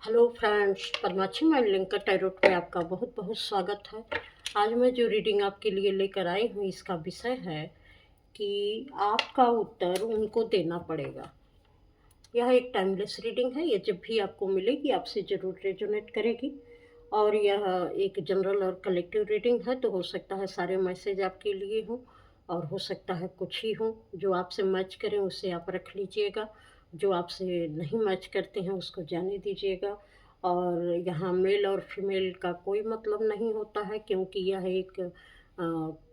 Hello friends, Padmakshi mind linker tarot में आपका बहुत बहुत स्वागत है। आज मैं जो रीडिंग आपके लिए लेकर आई हूँ इसका विषय है कि आपका उत्तर उनको देना पड़ेगा। यह एक टाइमलेस रीडिंग है। ये जब भी आपको मिलेगी आपसे ज़रूर रेजोनेट करेगी। और यह एक जनरल और कलेक्टिव रीडिंग है, तो हो सकता है सारे मैसेज आपके लिए हों और हो सकता है कुछ ही हों। जो आपसे मैच करें उसे आप रख लीजिएगा, जो आपसे नहीं मैच करते हैं उसको जाने दीजिएगा। और यहाँ मेल और फीमेल का कोई मतलब नहीं होता है, क्योंकि यह एक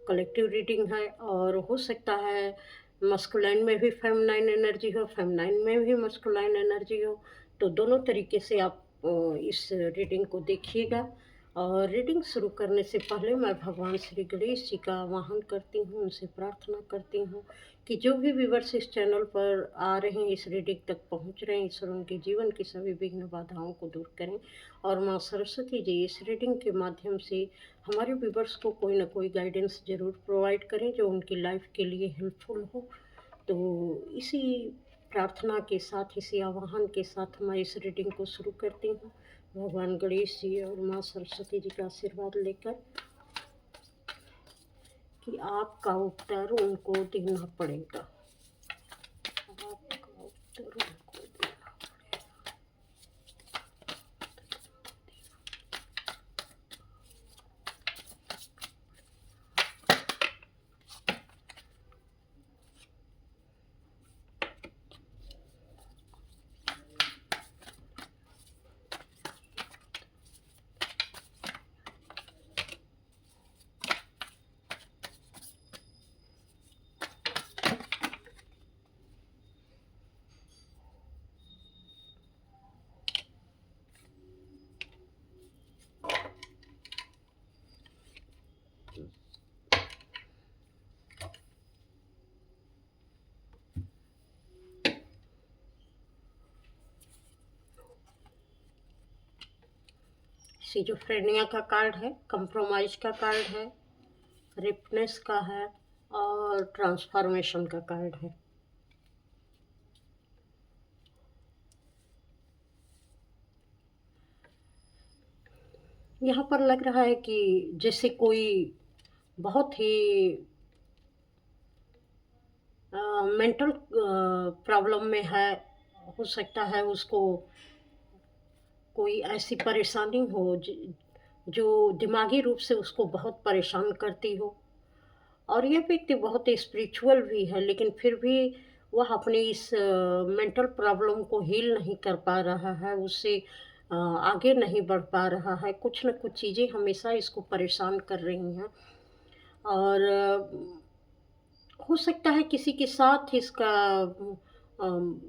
कलेक्टिव रीडिंग है। और हो सकता है मस्कुलाइन में भी फेमिनाइन एनर्जी हो, फेमिनाइन में भी मस्कुलाइन एनर्जी हो। तो दोनों तरीके से आप इस रीडिंग को देखिएगा। और रीडिंग शुरू करने से पहले मैं भगवान श्री गणेश जी का आवाहन करती हूँ, उनसे प्रार्थना करती हूँ कि जो भी व्यूअर्स इस चैनल पर आ रहे हैं, इस रीडिंग तक पहुँच रहे हैं, ईश्वर उनके जीवन की सभी विघ्न बाधाओं को दूर करें। और माँ सरस्वती जी इस रीडिंग के माध्यम से हमारे व्यूअर्स को कोई ना कोई गाइडेंस ज़रूर प्रोवाइड करें जो उनकी लाइफ के लिए हेल्पफुल हो। तो इसी प्रार्थना के साथ, इसी आह्वान के साथ मैं इस रीडिंग को शुरू करती हूँ। भगवान गणेश जी और माँ सरस्वती जी का आशीर्वाद लेकर कि आपका उत्तर उनको देना पड़ेगा। आपका उत्तर उनको देना। सिजोफ्रेनिया का कार्ड है, कंप्रोमाइज का कार्ड है, रिपनेस का है और ट्रांसफॉर्मेशन का कार्ड है। यहाँ पर लग रहा है कि जैसे कोई बहुत ही मेंटल प्रॉब्लम में है। हो सकता है उसको कोई ऐसी परेशानी हो जो दिमागी रूप से उसको बहुत परेशान करती हो। और यह व्यक्ति बहुत स्पिरिचुअल भी है, लेकिन फिर भी वह अपनी इस मेंटल प्रॉब्लम को हील नहीं कर पा रहा है, उससे आगे नहीं बढ़ पा रहा है। कुछ न कुछ चीज़ें हमेशा इसको परेशान कर रही हैं। और हो सकता है किसी के साथ इसका अम,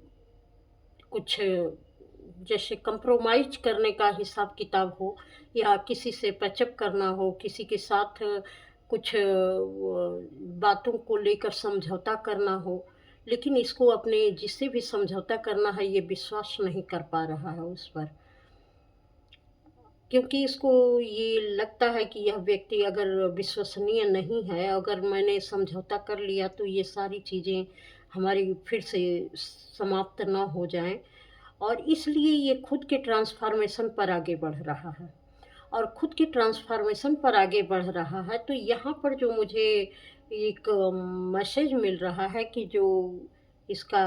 कुछ जैसे कंप्रोमाइज करने का हिसाब किताब हो, या किसी से पैचअप करना हो, किसी के साथ कुछ बातों को लेकर समझौता करना हो। लेकिन इसको अपने जिससे भी समझौता करना है ये विश्वास नहीं कर पा रहा है उस पर, क्योंकि इसको ये लगता है कि यह व्यक्ति अगर विश्वसनीय नहीं है, अगर मैंने समझौता कर लिया तो ये सारी चीज़ें हमारी फिर से समाप्त ना हो जाएं। और इसलिए ये खुद के ट्रांसफॉर्मेशन पर आगे बढ़ रहा है। और खुद के ट्रांसफॉर्मेशन पर आगे बढ़ रहा है, तो यहाँ पर जो मुझे एक मैसेज मिल रहा है कि जो इसका,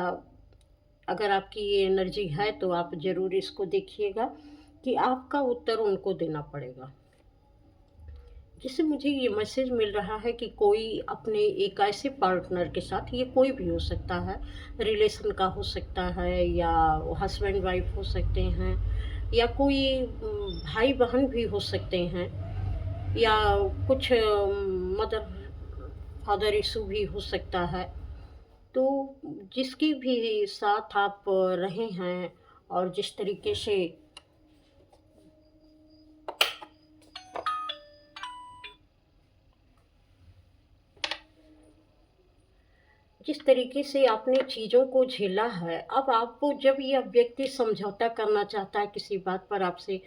अगर आपकी ये एनर्जी है तो आप ज़रूर इसको देखिएगा कि आपका उत्तर उनको देना पड़ेगा। जिससे मुझे ये मैसेज मिल रहा है कि कोई अपने एक ऐसे पार्टनर के साथ, ये कोई भी हो सकता है, रिलेशन का हो सकता है, या हस्बैंड वाइफ हो सकते हैं, या कोई भाई बहन भी हो सकते हैं, या कुछ मदर फादर इशू भी हो सकता है। तो जिसके भी साथ आप रहे हैं और जिस तरीके से आपने चीज़ों को झेला है, अब आपको जब यह व्यक्ति समझौता करना चाहता है, किसी बात पर आपसे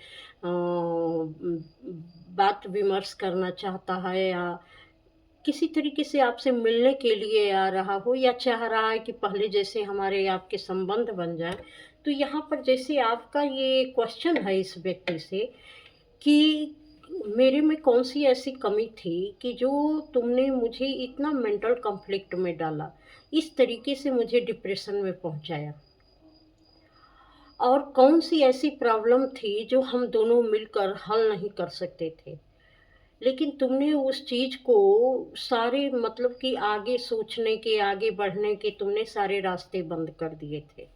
बात विमर्श करना चाहता है, या किसी तरीके से आपसे मिलने के लिए आ रहा हो, या चाह रहा है कि पहले जैसे हमारे आपके संबंध बन जाए, तो यहाँ पर जैसे आपका ये क्वेश्चन है इस व्यक्ति से कि मेरे में कौन-सी ऐसी कमी थी कि जो तुमने मुझे इतना मेंटल कॉन्फ्लिक्ट में डाला, इस तरीके से मुझे डिप्रेशन में पहुँचाया? और कौन-सी ऐसी प्रॉब्लम थी जो हम दोनों मिलकर हल नहीं कर सकते थे? लेकिन तुमने उस चीज़ को सारे मतलब कि आगे सोचने के, आगे बढ़ने के तुमने सारे रास्ते बंद कर दिए थे।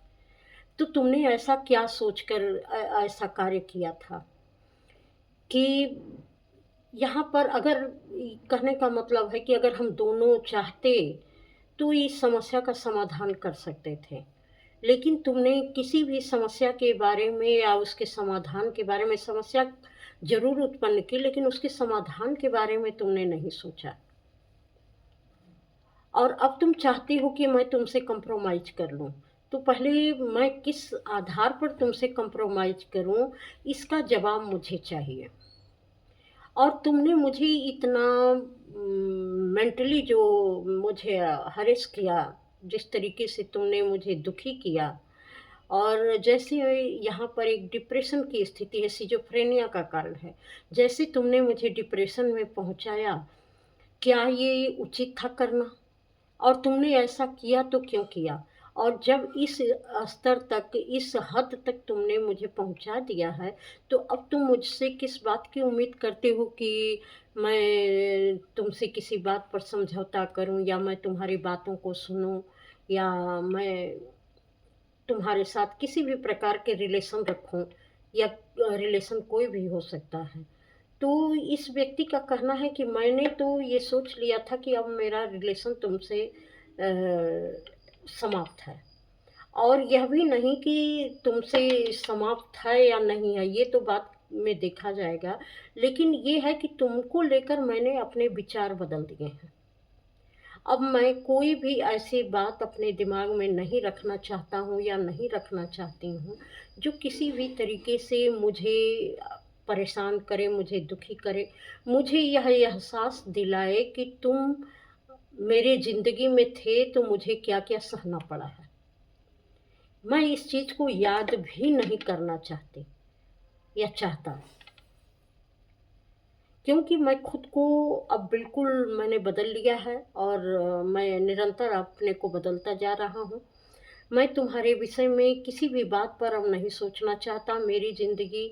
तो तुमने ऐसा क्या सोचकर ऐसा कार्य किया था कि यहाँ पर अगर कहने का मतलब है कि अगर हम दोनों चाहते, तो इस समस्या का समाधान कर सकते थे। लेकिन तुमने किसी भी समस्या के बारे में या उसके समाधान के बारे में समस्या ज़रूर उत्पन्न की, लेकिन उसके समाधान के बारे में तुमने नहीं सोचा। और अब तुम चाहती हो कि मैं तुमसे कॉम्प्रोमाइज़ कर लूँ। तो पहले मैं किस आधार पर तुमसे कॉम्प्रोमाइज़ करूँ, इसका जवाब मुझे चाहिए। और तुमने मुझे इतना मेंटली जो मुझे हरेस किया, जिस तरीके से तुमने मुझे दुखी किया, और जैसे यहाँ पर एक डिप्रेशन की स्थिति है, सिज़ोफ्रेनिया का कारण है। जैसे तुमने मुझे डिप्रेशन में पहुँचाया, क्या ये उचित था करना? और तुमने ऐसा किया तो क्यों किया? और जब इस स्तर तक, इस हद तक तुमने मुझे पहुँचा दिया है, तो अब तुम मुझसे किस बात की उम्मीद करते हो कि मैं तुमसे किसी बात पर समझौता करूँ, या मैं तुम्हारी बातों को सुनूँ, या मैं तुम्हारे साथ किसी भी प्रकार के रिलेशन रखूँ, या रिलेशन कोई भी हो सकता है। तो इस व्यक्ति का कहना है कि मैंने तो ये सोच लिया था कि अब मेरा रिलेशन तुमसे समाप्त है। और यह भी नहीं कि तुमसे समाप्त है या नहीं है, ये तो बाद में देखा जाएगा। लेकिन ये है कि तुमको लेकर मैंने अपने विचार बदल दिए हैं। अब मैं कोई भी ऐसी बात अपने दिमाग में नहीं रखना चाहता हूँ या नहीं रखना चाहती हूँ, जो किसी भी तरीके से मुझे परेशान करे, मुझे दुखी करे। मुझे यह एहसास दिलाए कि तुम मेरे ज़िंदगी में थे, तो मुझे क्या-क्या सहना पड़ा है। मैं इस चीज़ को याद भी नहीं करना चाहती या चाहता। क्योंकि मैं खुद को अब बिल्कुल मैंने बदल लिया है, और मैं निरंतर अपने को बदलता जा रहा हूँ। मैं तुम्हारे विषय में किसी भी बात पर अब नहीं सोचना चाहता। मेरी ज़िंदगी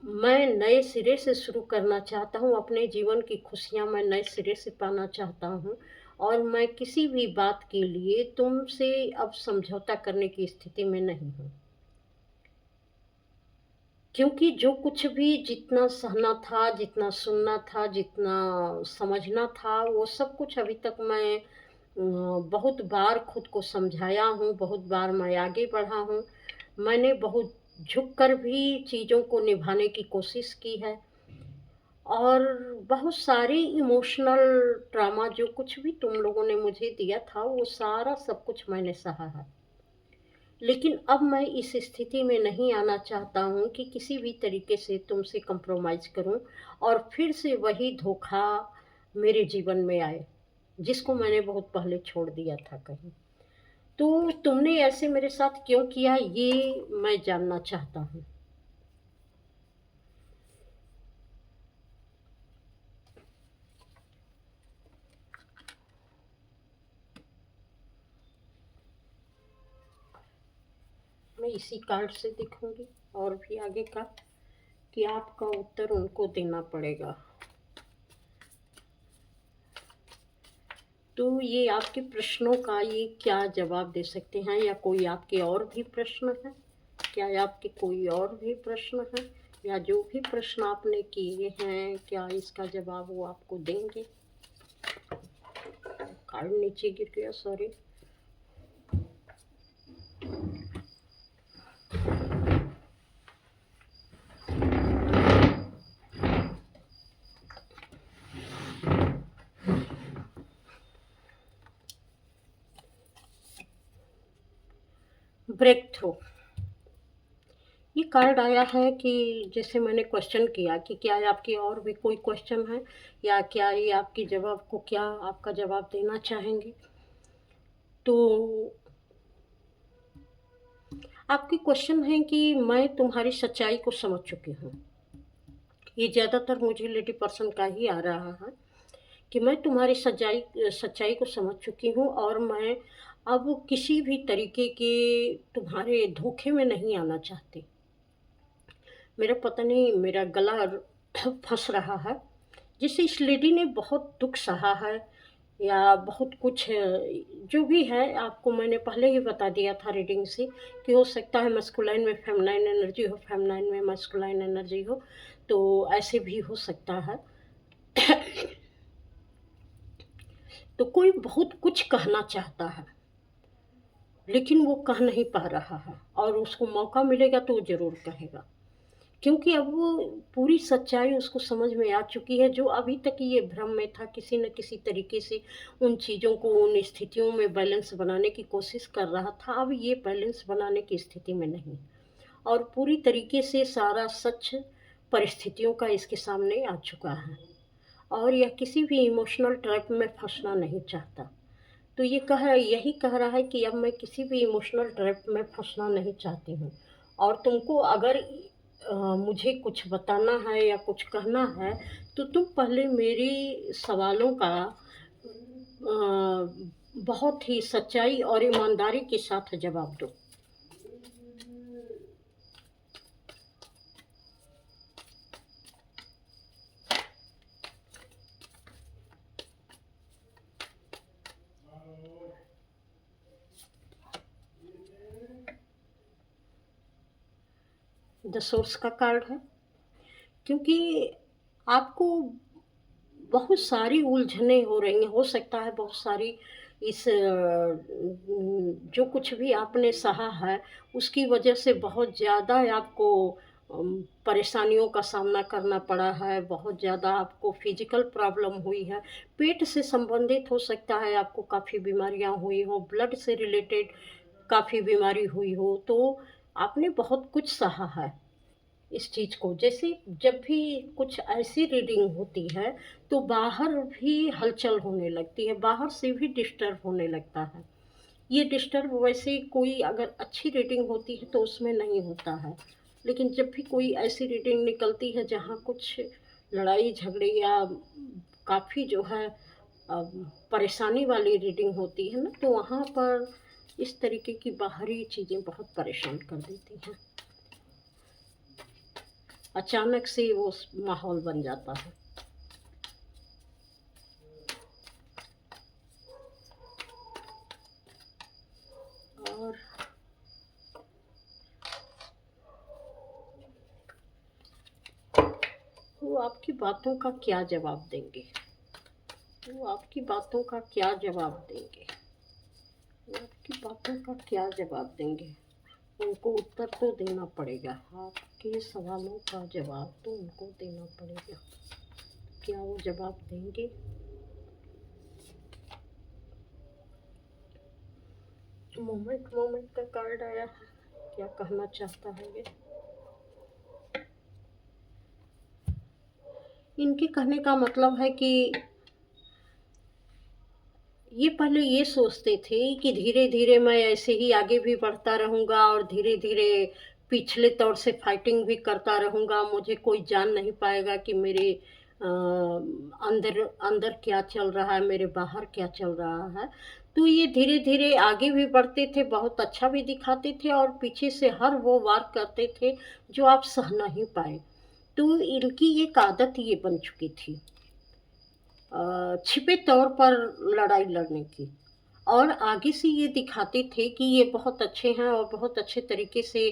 मैं नए सिरे से शुरू करना चाहता हूँ। अपने जीवन की खुशियाँ मैं नए सिरे से पाना चाहता हूँ, और मैं किसी भी बात के लिए तुमसे अब समझौता करने की स्थिति में नहीं हूँ। क्योंकि जो कुछ भी जितना सहना था, जितना सुनना था, जितना समझना था, वो सब कुछ अभी तक मैं बहुत बार खुद को समझाया हूँ, बहुत बार मैं आगे बढ़ा हूँ। मैंने बहुत झुक कर भी चीज़ों को निभाने की कोशिश की है, और बहुत सारी इमोशनल ट्रॉमा जो कुछ भी तुम लोगों ने मुझे दिया था, वो सारा सब कुछ मैंने सहा है। लेकिन अब मैं इस स्थिति में नहीं आना चाहता हूँ कि किसी भी तरीके से तुमसे कॉम्प्रोमाइज़ करूँ, और फिर से वही धोखा मेरे जीवन में आए, जिसको मैंने बहुत पहले छोड़ दिया था कहीं। तो तुमने ऐसे मेरे साथ क्यों किया, ये मैं जानना चाहता हूँ। मैं इसी कार्ड से दिखूँगी, और भी आगे का कि आपका उत्तर उनको देना पड़ेगा। तो ये आपके प्रश्नों का ये क्या जवाब दे सकते हैं, या कोई आपके और भी प्रश्न हैं? क्या आपके कोई और भी प्रश्न हैं, या जो भी प्रश्न आपने किए हैं, क्या इसका जवाब वो आपको देंगे? कार्ड नीचे गिर गया, सॉरी। Break through. ये कार्ड आया है कि जैसे मैंने क्वेश्चन किया कि क्या आपके और भी कोई क्वेश्चन है, या क्या ये आपके जवाब को क्या आपका जवाब देना चाहेंगे? तो आपकी क्वेश्चन है कि मैं तुम्हारी सच्चाई को समझ चुकी हूँ। ये ज़्यादातर मुझे लेडी पर्सन का ही आ रहा है कि मैं तुम्हारी सच्चाई सच्चाई को समझ चुकी हूँ और मैं अब किसी भी तरीके के तुम्हारे धोखे में नहीं आना चाहती। मेरा पता नहीं मेरा गला फंस रहा है, जिससे इस लेडी ने बहुत दुख सहा है या बहुत कुछ जो भी है आपको मैंने पहले ही बता दिया था रीडिंग से कि हो सकता है मस्कुलाइन में फेमिनाइन एनर्जी हो, फेमिनाइन में मस्कुलाइन एनर्जी हो, तो ऐसे भी हो सकता है। तो कोई बहुत कुछ कहना चाहता है लेकिन वो कह नहीं पा रहा है और उसको मौका मिलेगा तो वो ज़रूर कहेगा, क्योंकि अब वो पूरी सच्चाई उसको समझ में आ चुकी है। जो अभी तक ये भ्रम में था, किसी न किसी तरीके से उन चीज़ों को, उन स्थितियों में बैलेंस बनाने की कोशिश कर रहा था, अब ये बैलेंस बनाने की स्थिति में नहीं और पूरी तरीके से सारा सच परिस्थितियों का इसके सामने आ चुका है और यह किसी भी इमोशनल ट्रैप में फंसना नहीं चाहता। तो ये यही कह रहा है कि अब मैं किसी भी इमोशनल ट्रैप में फंसना नहीं चाहती हूँ और तुमको अगर मुझे कुछ बताना है या कुछ कहना है तो तुम पहले मेरी सवालों का बहुत ही सच्चाई और ईमानदारी के साथ जवाब दो। द सोर्स का कार्ड है, क्योंकि आपको बहुत सारी उलझनें हो रही हैं। हो सकता है बहुत सारी इस जो कुछ भी आपने सहा है उसकी वजह से बहुत ज़्यादा आपको परेशानियों का सामना करना पड़ा है, बहुत ज़्यादा आपको फिजिकल प्रॉब्लम हुई है, पेट से संबंधित हो सकता है आपको काफ़ी बीमारियां हुई हो, ब्लड से रिलेटेड काफ़ी बीमारी हुई हो, तो आपने बहुत कुछ सहा है इस चीज़ को। जैसे जब भी कुछ ऐसी रीडिंग होती है तो बाहर भी हलचल होने लगती है, बाहर से भी डिस्टर्ब होने लगता है। ये डिस्टर्ब वैसे कोई अगर अच्छी रीडिंग होती है तो उसमें नहीं होता है, लेकिन जब भी कोई ऐसी रीडिंग निकलती है जहाँ कुछ लड़ाई झगड़े या काफ़ी जो है परेशानी वाली रीडिंग होती है ना, तो वहाँ पर इस तरीके की बाहरी चीज़ें बहुत परेशान कर देती हैं। अचानक से वो माहौल बन जाता है। और वो आपकी बातों का क्या जवाब देंगे, वो आपकी बातों का क्या जवाब देंगे, वो आपकी बातों का क्या जवाब देंगे। उनको उत्तर तो देना पड़ेगा, आपके सवालों का जवाब तो उनको देना पड़ेगा। क्या वो जवाब देंगे? मोमेंट मोमेंट का कार्ड आया है, क्या कहना चाहता है ये? इनके कहने का मतलब है कि ये पहले ये सोचते थे कि धीरे धीरे मैं ऐसे ही आगे भी बढ़ता रहूँगा और धीरे धीरे पिछले तौर से फाइटिंग भी करता रहूँगा, मुझे कोई जान नहीं पाएगा कि मेरे अंदर अंदर क्या चल रहा है, मेरे बाहर क्या चल रहा है। तो ये धीरे धीरे आगे भी बढ़ते थे, बहुत अच्छा भी दिखाते थे और पीछे से हर वो वार करते थे जो आप सह नहीं पाए। तो इनकी एक आदत ये बन चुकी थी छिपे तौर पर लड़ाई लड़ने की, और आगे से ये दिखाते थे कि ये बहुत अच्छे हैं और बहुत अच्छे तरीके से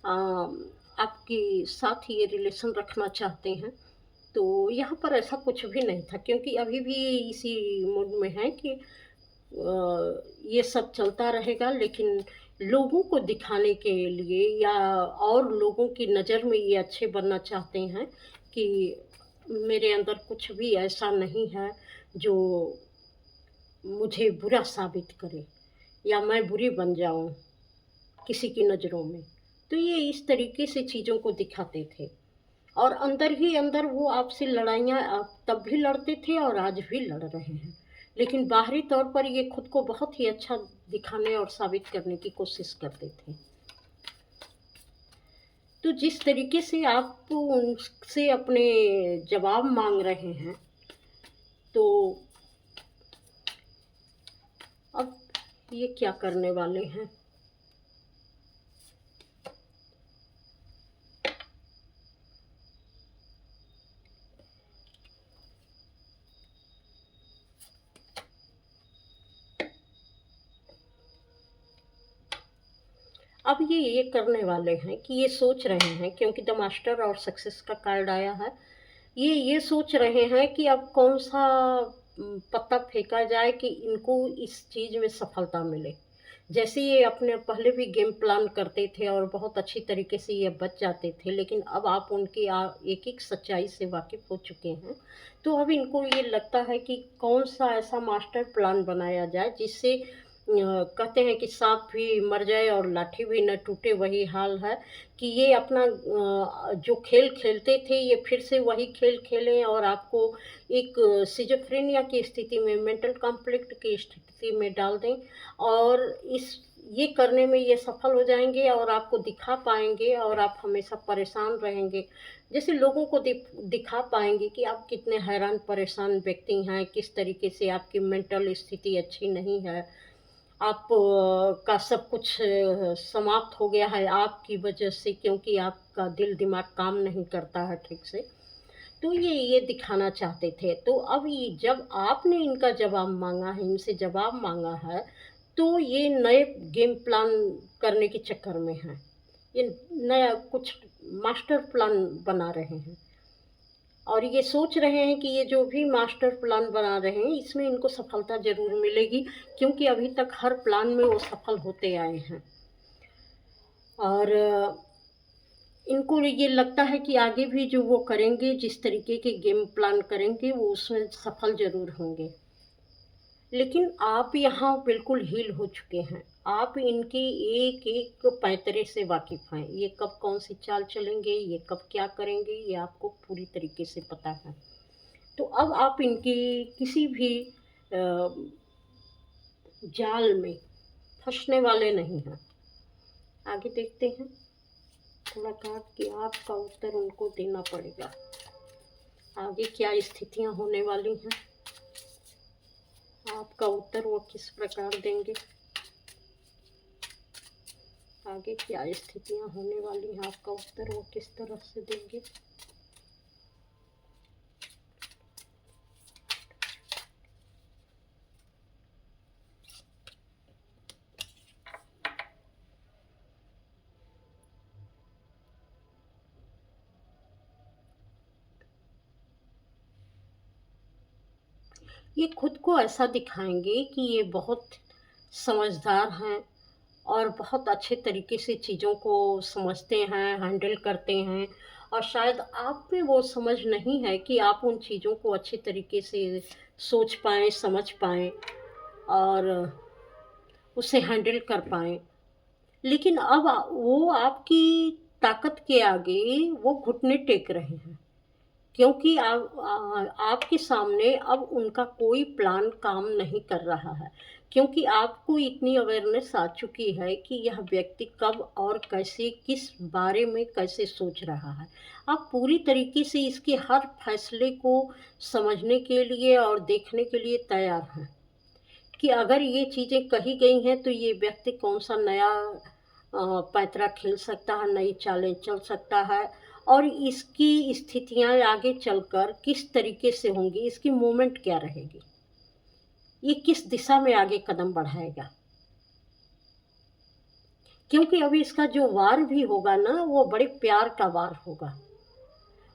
आपके साथ ये रिलेशन रखना चाहते हैं। तो यहाँ पर ऐसा कुछ भी नहीं था, क्योंकि अभी भी इसी मूड में है कि ये सब चलता रहेगा, लेकिन लोगों को दिखाने के लिए या और लोगों की नज़र में ये अच्छे बनना चाहते हैं कि मेरे अंदर कुछ भी ऐसा नहीं है जो मुझे बुरा साबित करे या मैं बुरी बन जाऊं किसी की नज़रों में। तो ये इस तरीके से चीज़ों को दिखाते थे और अंदर ही अंदर वो आपसे लड़ाइयाँ तब भी लड़ते थे और आज भी लड़ रहे हैं, लेकिन बाहरी तौर पर ये खुद को बहुत ही अच्छा दिखाने और साबित करने की कोशिश करते थे। तो जिस तरीके से आप उनसे अपने जवाब मांग रहे हैं, तो अब ये क्या करने वाले हैं? अब ये करने वाले हैं कि ये सोच रहे हैं, क्योंकि द मास्टर और सक्सेस का कार्ड आया है। ये सोच रहे हैं कि अब कौन सा पत्ता फेंका जाए कि इनको इस चीज़ में सफलता मिले। जैसे ये अपने पहले भी गेम प्लान करते थे और बहुत अच्छी तरीके से ये बच जाते थे, लेकिन अब आप उनकी एक एक सच्चाई से वाकिफ़ हो चुके हैं। तो अब इनको ये लगता है कि कौन सा ऐसा मास्टर प्लान बनाया जाए जिससे कहते हैं कि सांप भी मर जाए और लाठी भी न टूटे, वही हाल है कि ये अपना जो खेल खेलते थे ये फिर से वही खेल खेलें और आपको एक सिज़ोफ्रेनिया की स्थिति में, मेंटल कॉन्फ्लिक्ट की स्थिति में डाल दें, और ये करने में ये सफल हो जाएँगे और आपको दिखा पाएँगे और आप हमेशा परेशान रहेंगे। जैसे लोगों को दिखा पाएँगे कि आप कितने हैरान परेशान व्यक्ति हैं, किस तरीके से आपकी मेंटल स्थिति अच्छी नहीं है। आप का सब कुछ समाप्त हो गया है आपकी वजह से, क्योंकि आपका दिल-दिमाग काम नहीं करता है ठीक से। तो ये दिखाना चाहते थे। तो अब ये जब आपने इनका जवाब माँगा है, इनसे जवाब माँगा है, तो ये नए गेम प्लान करने के चक्कर में हैं। ये नया कुछ मास्टर प्लान बना रहे हैं और ये सोच रहे हैं कि ये जो भी मास्टर प्लान बना रहे हैं, इसमें इनको सफलता ज़रूर मिलेगी, क्योंकि अभी तक हर प्लान में वो सफल होते आए हैं। और इनको ये लगता है कि आगे भी जो वो करेंगे, जिस तरीके के गेम प्लान करेंगे, वो उसमें सफल ज़रूर होंगे। लेकिन आप यहाँ बिल्कुल हील हो चुके हैं। आप इनकी एक-एक पैंतरे से वाकिफ़ हैं। ये कब कौन-सी चाल चलेंगे, ये कब क्या करेंगे, ये आपको पूरी तरीके से पता है। तो अब आप इनकी किसी भी जाल में फँसने वाले नहीं हैं। आगे देखते हैं। थोड़ा काट के आपका उत्तर उनको देना पड़ेगा। आगे क्या स्थितियाँ होने वाली हैं, आपका उत्तर वो किस प्रकार देंगे, आगे क्या स्थितियाँ होने वाली हैं, आपका उत्तर वो किस तरह से देंगे। ये खुद को ऐसा दिखाएँगे कि ये बहुत समझदार हैं और बहुत अच्छे तरीके से चीज़ों को समझते हैं, हैंडल करते हैं, और शायद आप में वो समझ नहीं है कि आप उन चीज़ों को अच्छे तरीके से सोच पाएँ, समझ पाएँ और उसे हैंडल कर पाएँ। लेकिन अब वो आपकी ताकत के आगे वो घुटने टेक रहे हैं। क्योंकि आपके सामने अब उनका कोई प्लान काम नहीं कर रहा है, क्योंकि आपको इतनी अवेयरनेस आ चुकी है कि यह व्यक्ति कब और कैसे, किस बारे में कैसे सोच रहा है। आप पूरी तरीके से इसके हर फैसले को समझने के लिए और देखने के लिए तैयार हैं कि अगर ये चीज़ें कही गई हैं तो ये व्यक्ति कौन-सा नया पैंतरा खेल सकता है, नई चालें चल सकता है, और इसकी स्थितियाँ आगे चलकर किस तरीके से होंगी, इसकी मूवमेंट क्या रहेगी, ये किस दिशा में आगे कदम बढ़ाएगा। क्योंकि अभी इसका जो वार भी होगा ना, वो बड़े प्यार का वार होगा।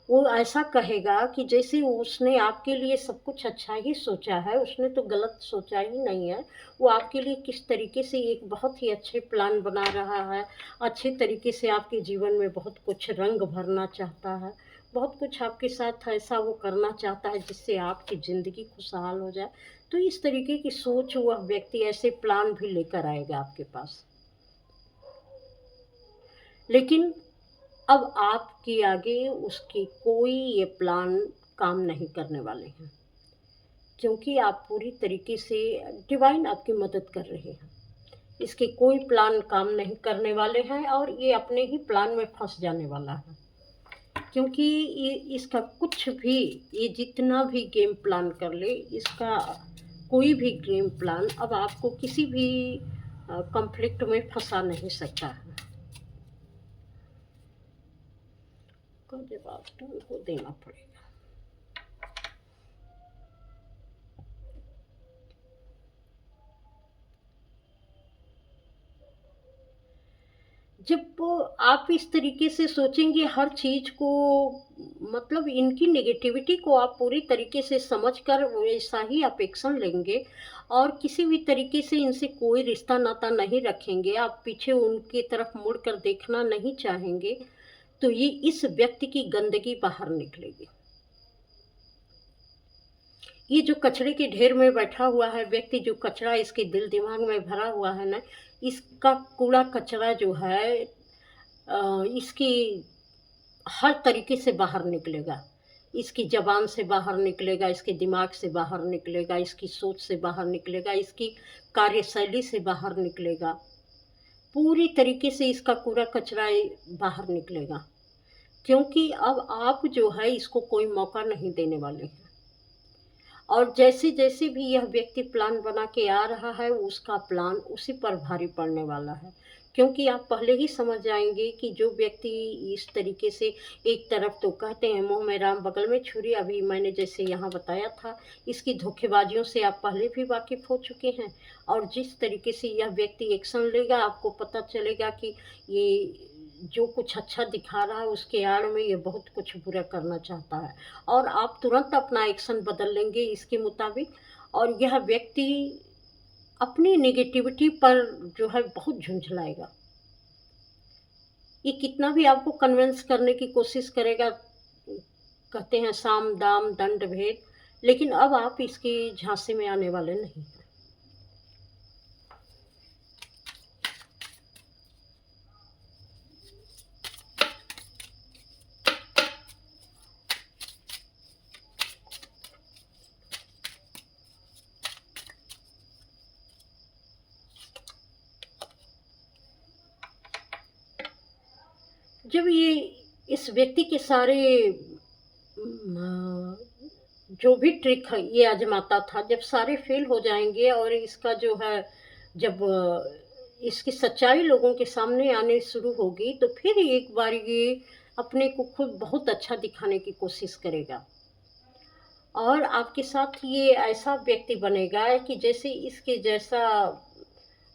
वो ऐसा कहेगा कि जैसे उसने आपके लिए सब कुछ अच्छा ही सोचा है, उसने तो गलत सोचा ही नहीं है। वो आपके लिए किस तरीके से एक बहुत ही अच्छे प्लान बना रहा है, अच्छे तरीके से आपके जीवन में बहुत कुछ रंग भरना चाहता है, बहुत कुछ आपके साथ ऐसा वो करना चाहता है जिससे आपकी ज़िंदगी खुशहाल हो जाए। तो इस तरीके की सोच वह व्यक्ति ऐसे प्लान भी लेकर आएगा आपके पास। लेकिन अब आपके आगे उसके कोई ये प्लान काम नहीं करने वाले हैं, क्योंकि आप पूरी तरीके से डिवाइन आपकी मदद कर रहे हैं। इसके कोई प्लान काम नहीं करने वाले हैं और ये अपने ही प्लान में फंस जाने वाला है। क्योंकि ये इसका कुछ भी, ये जितना भी गेम प्लान कर ले, इसका कोई भी गेम प्लान अब आपको किसी भी कॉन्फ्लिक्ट में फंसा नहीं सकता है। को जवाब तो उनको देना पड़ेगा। जब आप इस तरीके से सोचेंगे हर चीज़ को, मतलब इनकी नेगेटिविटी को आप पूरी तरीके से समझकर वैसा ही आप एक्शन लेंगे और किसी भी तरीके से इनसे कोई रिश्ता नाता नहीं रखेंगे, आप पीछे उनकी तरफ मुड़ कर देखना नहीं चाहेंगे, तो ये इस व्यक्ति की गंदगी बाहर निकलेगी। ये जो कचरे के ढेर में बैठा हुआ है व्यक्ति, जो कचरा इसके दिल दिमाग में भरा हुआ है ना, इसका कूड़ा कचरा जो है इसकी हर तरीके से बाहर निकलेगा। इसकी ज़बान से बाहर निकलेगा, इसके दिमाग से बाहर निकलेगा, इसकी सोच से बाहर निकलेगा, इसकी कार्यशैली से बाहर निकलेगा। पूरी तरीके से इसका कूड़ा कचरा बाहर निकलेगा, क्योंकि अब आप जो है इसको कोई मौका नहीं देने वाले हैं। और जैसे-जैसे भी यह व्यक्ति प्लान बना के आ रहा है, उसका प्लान उसी पर भारी पड़ने वाला है। क्योंकि आप पहले ही समझ जाएँगे कि जो व्यक्ति इस तरीके से, एक तरफ तो कहते हैं मुँह में राम बगल में छुरी, अभी मैंने जैसे यहाँ बताया था, इसकी धोखेबाजियों से आप पहले भी वाकिफ़ हो चुके हैं। और जिस तरीके से यह व्यक्ति एक्शन लेगा, आपको पता चलेगा कि ये जो कुछ अच्छा दिखा रहा है उसके आड़ में ये बहुत कुछ बुरा करना चाहता है, और आप तुरंत अपना एक्शन बदल लेंगे इसके मुताबिक। और यह व्यक्ति अपनी नेगेटिविटी पर जो है बहुत झुंझलाएगा। ये कितना भी आपको कन्विंस करने की कोशिश करेगा, कहते हैं साम दाम दंड भेद, लेकिन अब आप इसकी झांसे में आने वाले नहीं हैं। जब ये इस व्यक्ति के सारे जो भी ट्रिक है ये आजमाता था, जब सारे फेल हो जाएंगे और इसका जो है, जब इसकी सच्चाई लोगों के सामने आने शुरू होगी, तो फिर एक बार ये अपने को खुद बहुत अच्छा दिखाने की कोशिश करेगा। और आपके साथ ये ऐसा व्यक्ति बनेगा कि जैसे इसके जैसा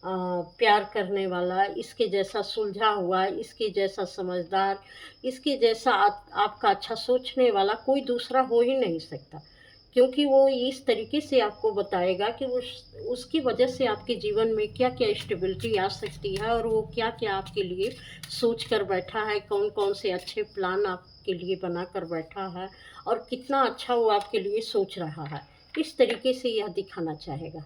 प्यार करने वाला, इसके जैसा सुलझा हुआ, इसके जैसा समझदार, इसके जैसा आपका अच्छा सोचने वाला कोई दूसरा हो ही नहीं सकता। क्योंकि वो इस तरीके से आपको बताएगा कि उसकी वजह से आपके जीवन में क्या-क्या स्टेबिलिटी आ सकती है और वो क्या-क्या आपके लिए सोच कर बैठा है, कौन-कौन से अच्छे प्लान आपके लिए बना कर बैठा है और कितना अच्छा वो आपके लिए सोच रहा है। इस तरीके से यह दिखाना चाहेगा।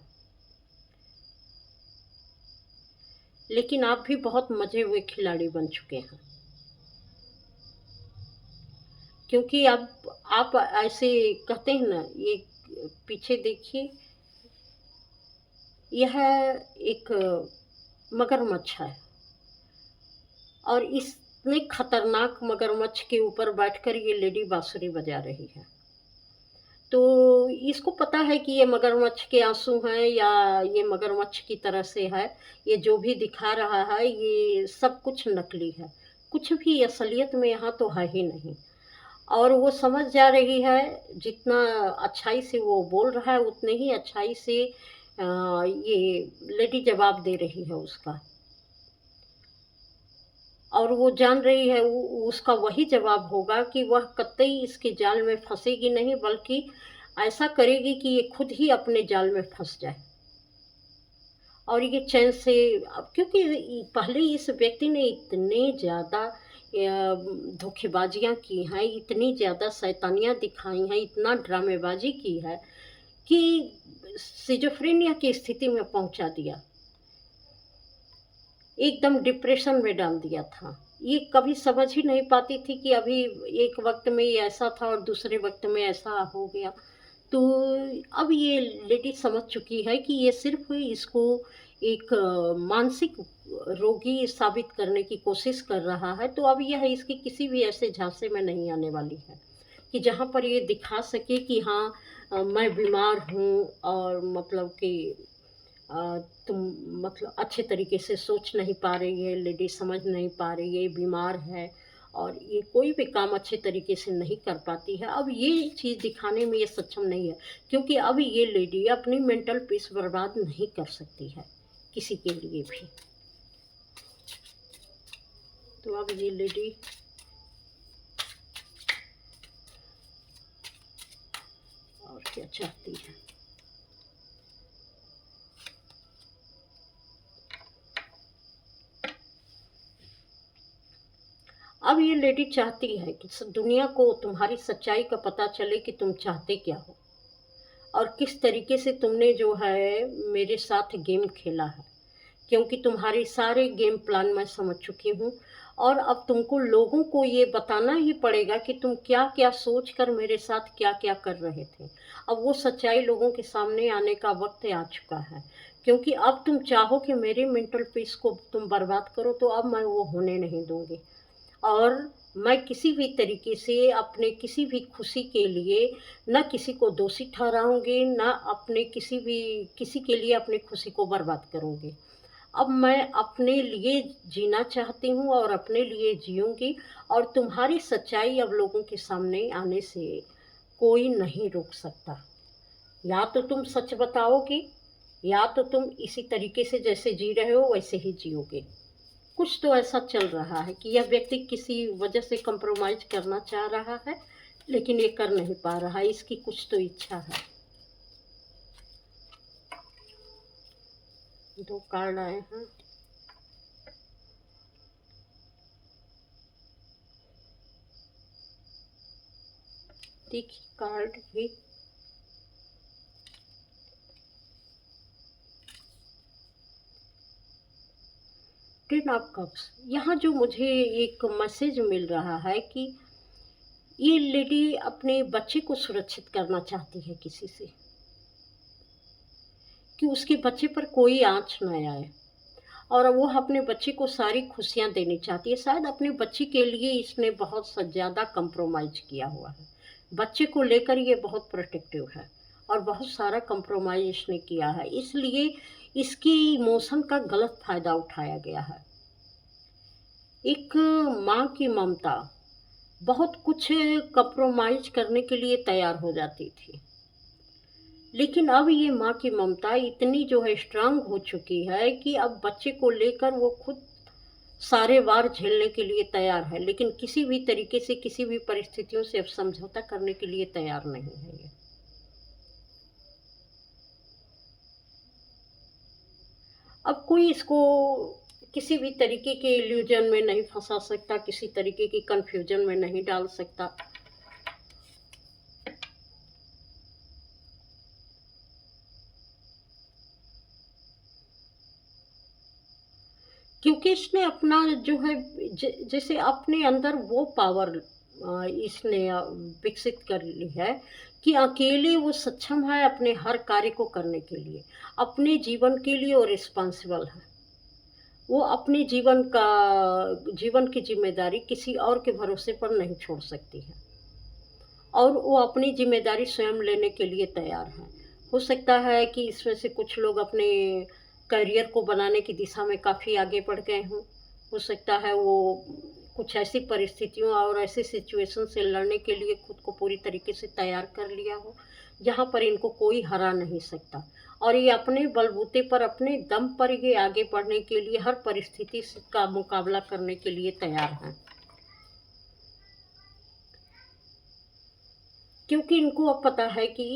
लेकिन आप भी बहुत मजे हुए खिलाड़ी बन चुके हैं, क्योंकि अब आप ऐसे कहते हैं ना, ये पीछे देखिए, यह एक मगरमच्छ है और इतने खतरनाक मगरमच्छ के ऊपर बैठकर ये लेडी बांसुरी बजा रही है। तो इसको पता है कि ये मगरमच्छ के आँसू हैं या ये मगरमच्छ की तरह से है, ये जो भी दिखा रहा है ये सब कुछ नकली है, कुछ भी असलियत में यहाँ तो है ही नहीं। और वो समझ जा रही है, जितना अच्छाई से वो बोल रहा है उतने ही अच्छाई से ये लेडी जवाब दे रही है उसका। और वो जान रही है उसका वही जवाब होगा कि वह कतई इसके जाल में फँसेगी नहीं, बल्कि ऐसा करेगी कि ये खुद ही अपने जाल में फँस जाए। और ये चैन से, अब क्योंकि पहले इस व्यक्ति ने इतने ज़्यादा धोखेबाजियाँ की हैं, इतनी ज़्यादा शैतानियाँ दिखाई हैं, इतना ड्रामेबाजी की है कि सिज़ोफ्रेनिया की स्थिति में पहुँचा दिया। एकदम डिप्रेशन में डाल दिया था। ये कभी समझ ही नहीं पाती थी कि अभी एक वक़्त में ये ऐसा था और दूसरे वक़्त में ऐसा हो गया। तो अब ये लेडी समझ चुकी है कि ये सिर्फ़ इसको एक मानसिक रोगी साबित करने की कोशिश कर रहा है, तो अब यह इसकी किसी भी ऐसे झांसे में नहीं आने वाली है कि जहाँ पर ये दिखा सके कि हाँ, मैं बीमार हूँ और मतलब कि अ, तुम मतलब अच्छे तरीके से सोच नहीं पा रही है, लेडी समझ नहीं पा रही है, बीमार है और ये कोई भी काम अच्छे तरीके से नहीं कर पाती है। अब ये चीज़ दिखाने में ये सक्षम नहीं है, क्योंकि अब ये लेडी अपनी मेंटल पीस बर्बाद नहीं कर सकती है, किसी के लिए भी। तो अब ये लेडी और क्या चाहती है। अब ये लेडी चाहती है कि दुनिया को तुम्हारी सच्चाई का पता चले कि तुम चाहते क्या हो और किस तरीके से तुमने जो है मेरे साथ गेम खेला है, क्योंकि तुम्हारे सारे गेम प्लान मैं समझ चुकी हूँ और अब तुमको लोगों को ये बताना ही पड़ेगा कि तुम क्या क्या सोच कर मेरे साथ क्या क्या कर रहे थे। अब वो सच्चाई लोगों के सामने आने का वक्त आ चुका है, क्योंकि अब तुम चाहो कि मेरी मेंटल पीस को तुम बर्बाद करो, तो अब मैं वो होने नहीं दूंगी। और मैं किसी भी तरीके से अपने किसी भी खुशी के लिए ना किसी को दोषी ठहराऊँगी, ना अपने किसी के लिए अपनी खुशी को बर्बाद करूँगी। अब मैं अपने लिए जीना चाहती हूँ और अपने लिए जीऊँगी और तुम्हारी सच्चाई अब लोगों के सामने आने से कोई नहीं रोक सकता। या तो तुम सच बताओगे, या तो तुम इसी तरीके से जैसे जी रहे हो वैसे ही जियोगे। कुछ तो ऐसा चल रहा है कि यह व्यक्ति किसी वजह से कंप्रोमाइज़ करना चाह रहा है, लेकिन ये कर नहीं पा रहा है, इसकी कुछ तो इच्छा है। 2 कार्ड आए हैं। देखिए कार्ड भी। 10 ऑफ कप्स। यहाँ जो मुझे एक मैसेज मिल रहा है कि ये लेडी अपने बच्चे को सुरक्षित करना चाहती है किसी से, कि उसके बच्चे पर कोई आँच ना आए और वो अपने बच्चे को सारी खुशियाँ देनी चाहती है। शायद अपने बच्चे के लिए इसने बहुत स ज़्यादा कंप्रोमाइज़ किया हुआ है। बच्चे को लेकर ये बहुत प्रोटेक्टिव है और बहुत सारा कंप्रोमाइज़ इसने किया है, इसलिए इसकी इमोशन का गलत फ़ायदा उठाया गया है। एक माँ की ममता बहुत कुछ कंप्रोमाइज़ करने के लिए तैयार हो जाती थी। लेकिन अब ये माँ की ममता इतनी जो है स्ट्रांग हो चुकी है कि अब बच्चे को लेकर वो खुद सारे वार झेलने के लिए तैयार है, लेकिन किसी भी तरीके से किसी भी परिस्थितियों से अब समझौता करने के लिए तैयार नहीं है ये। अब कोई इसको किसी भी तरीके के इल्यूजन में नहीं फंसा सकता, किसी तरीके की कंफ्यूजन में नहीं डाल सकता। क्योंकि इसने अपना जो है जैसे अपने अंदर वो पावर इसने विकसित कर ली है कि अकेले वो सक्षम है अपने हर कार्य को करने के लिए, अपने जीवन के लिए वो रिस्पॉन्सिबल है। वो अपने जीवन की ज़िम्मेदारी किसी और के भरोसे पर नहीं छोड़ सकती है और वो अपनी ज़िम्मेदारी स्वयं लेने के लिए तैयार हैं। हो सकता है कि इसमें से कुछ लोग अपने करियर को बनाने की दिशा में काफ़ी आगे बढ़ गए हों। हो सकता है वो कुछ ऐसी परिस्थितियों और ऐसी सिचुएशन से लड़ने के लिए खुद को पूरी तरीके से तैयार कर लिया हो, जहाँ पर इनको कोई हरा नहीं सकता और ये अपने बलबूते पर, अपने दम पर ये आगे बढ़ने के लिए हर परिस्थिति का मुकाबला करने के लिए तैयार हैं। क्योंकि इनको अब पता है कि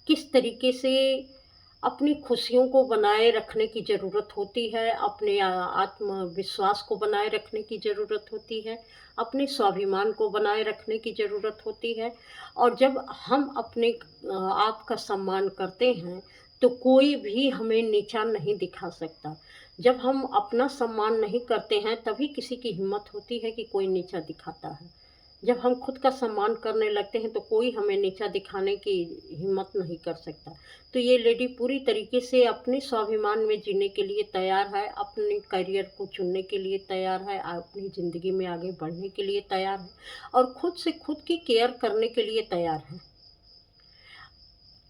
किस तरीके से अपनी खुशियों को बनाए रखने की ज़रूरत होती है, अपने आत्मविश्वास को बनाए रखने की ज़रूरत होती है, अपने स्वाभिमान को बनाए रखने की ज़रूरत होती है और जब हम अपने आप का सम्मान करते हैं, तो कोई भी हमें नीचा नहीं दिखा सकता। जब हम अपना सम्मान नहीं करते हैं, तभी किसी की हिम्मत होती है कि कोई नीचा दिखाता है। जब हम खुद का सम्मान करने लगते हैं तो कोई हमें नीचा दिखाने की हिम्मत नहीं कर सकता। तो ये लेडी पूरी तरीके से अपने स्वाभिमान में जीने के लिए तैयार है, अपने करियर को चुनने के लिए तैयार है, अपनी ज़िंदगी में आगे बढ़ने के लिए तैयार है और खुद से खुद की केयर करने के लिए तैयार है।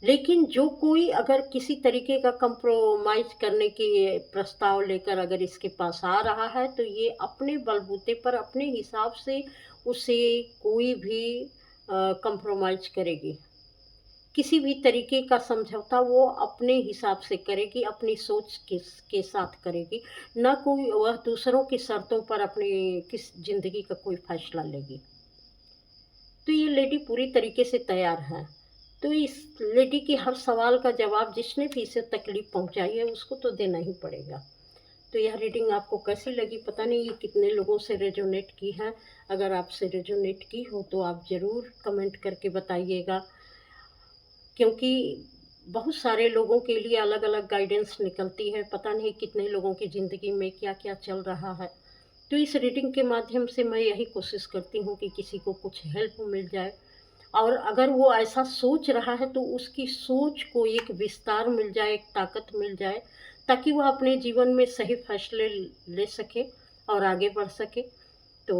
लेकिन जो कोई अगर किसी तरीके का कंप्रोमाइज़ करने की प्रस्ताव लेकर अगर इसके पास आ रहा है, तो ये अपने बलबूते पर अपने हिसाब से उसे कोई भी कंप्रोमाइज़ करेगी। किसी भी तरीके का समझौता वो अपने हिसाब से करेगी, अपनी सोच के साथ करेगी, ना कोई वह दूसरों की शर्तों पर अपनी किस ज़िंदगी का कोई फैसला लेगी। तो ये लेडी पूरी तरीके से तैयार है। तो इस लेडी के हर सवाल का जवाब जिसने भी इसे तकलीफ़ पहुँचाई है, उसको तो देना ही पड़ेगा। तो यह रीडिंग आपको कैसी लगी पता नहीं, ये कितने लोगों से रेजोनेट की है। अगर आपसे रेजोनेट की हो तो आप ज़रूर कमेंट करके बताइएगा, क्योंकि बहुत सारे लोगों के लिए अलग-अलग गाइडेंस निकलती है, पता नहीं कितने लोगों की ज़िंदगी में क्या-क्या चल रहा है। तो इस रीडिंग के माध्यम से मैं यही कोशिश करती हूँ कि किसी को कुछ हेल्प मिल जाए और अगर वो ऐसा सोच रहा है तो उसकी सोच को एक विस्तार मिल जाए, एक ताकत मिल जाए, ताकि वह अपने जीवन में सही फैसले ले सके और आगे बढ़ सके। तो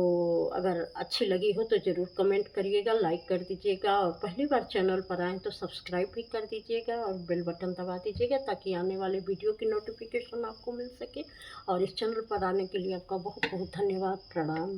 अगर अच्छी लगी हो तो ज़रूर कमेंट करिएगा, लाइक कर दीजिएगा और पहली बार चैनल पर आएँ तो सब्सक्राइब भी कर दीजिएगा और बेल बटन दबा दीजिएगा ताकि आने वाले वीडियो की नोटिफ़िकेशन आपको मिल सके। और इस चैनल पर आने के लिए आपका बहुत-बहुत धन्यवाद। प्रणाम।